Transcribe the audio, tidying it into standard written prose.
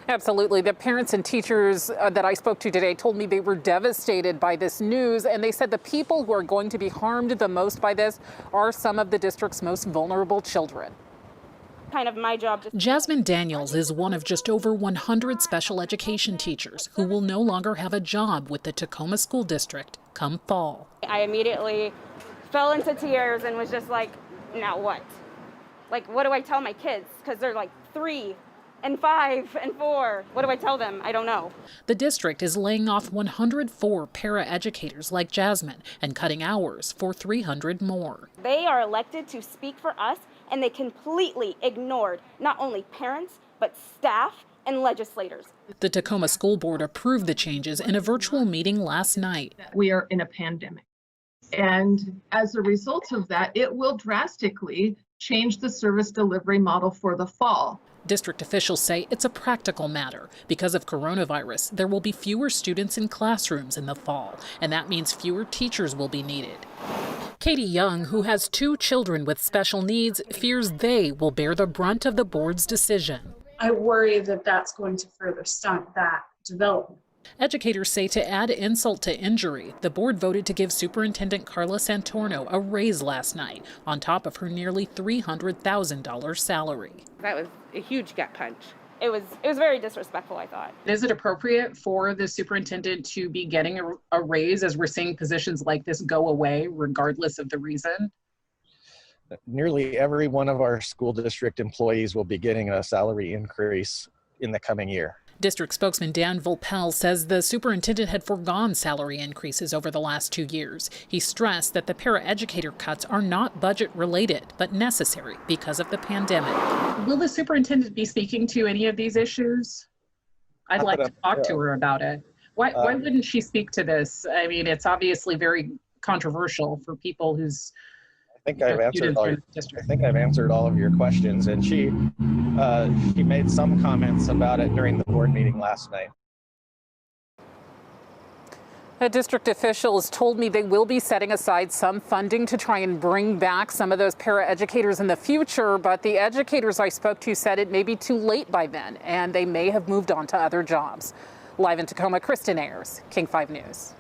Absolutely. The parents and teachers that I spoke to today told me they were devastated by this news, and they said the people who are going to be harmed the most by this are some of the district's most vulnerable children. Kind of my job. Jasmine Daniels is one of just over 100 special education teachers who will no longer have a job with the Tacoma School District come fall. I immediately fell into tears and was just like, now what? Like, what do I tell my kids? Because they're like 3 and 5 and 4. What do I tell them? I don't know. The district is laying off 104 paraeducators like Jasmine and cutting hours for 300 more. They are elected to speak for us, and they completely ignored not only parents, but staff and legislators. The Tacoma School Board approved the changes in a virtual meeting last night. We are in a pandemic. And as a result of that, it will drastically change the service delivery model for the fall. District officials say it's a practical matter. Because of coronavirus, there will be fewer students in classrooms in the fall, and that means fewer teachers will be needed. Katie Young, who has 2 children with special needs, fears they will bear the brunt of the board's decision. I worry that that's going to further stunt that development. Educators say to add insult to injury, the board voted to give Superintendent Carla Santorno a raise last night, on top of her nearly $300,000 salary. That was a huge gut punch. It was very disrespectful, I thought. Is it appropriate for the superintendent to be getting a raise as we're seeing positions like this go away regardless of the reason? Nearly every one of our school district employees will be getting a salary increase in the coming year. District spokesman Dan Volpel says the superintendent had foregone salary increases over the last 2 years. He stressed that the paraeducator cuts are not budget related, but necessary because of the pandemic. Will the superintendent be speaking to any of these issues? I'd like to talk to her about it. Why wouldn't she speak to this? I mean, it's obviously very controversial for people whose I think I've answered all of your questions, and she made some comments about it during the board meeting last night. District officials told me they will be setting aside some funding to try and bring back some of those paraeducators in the future, but the educators I spoke to said it may be too late by then, and they may have moved on to other jobs. Live in Tacoma, Kristen Ayers, King 5 News.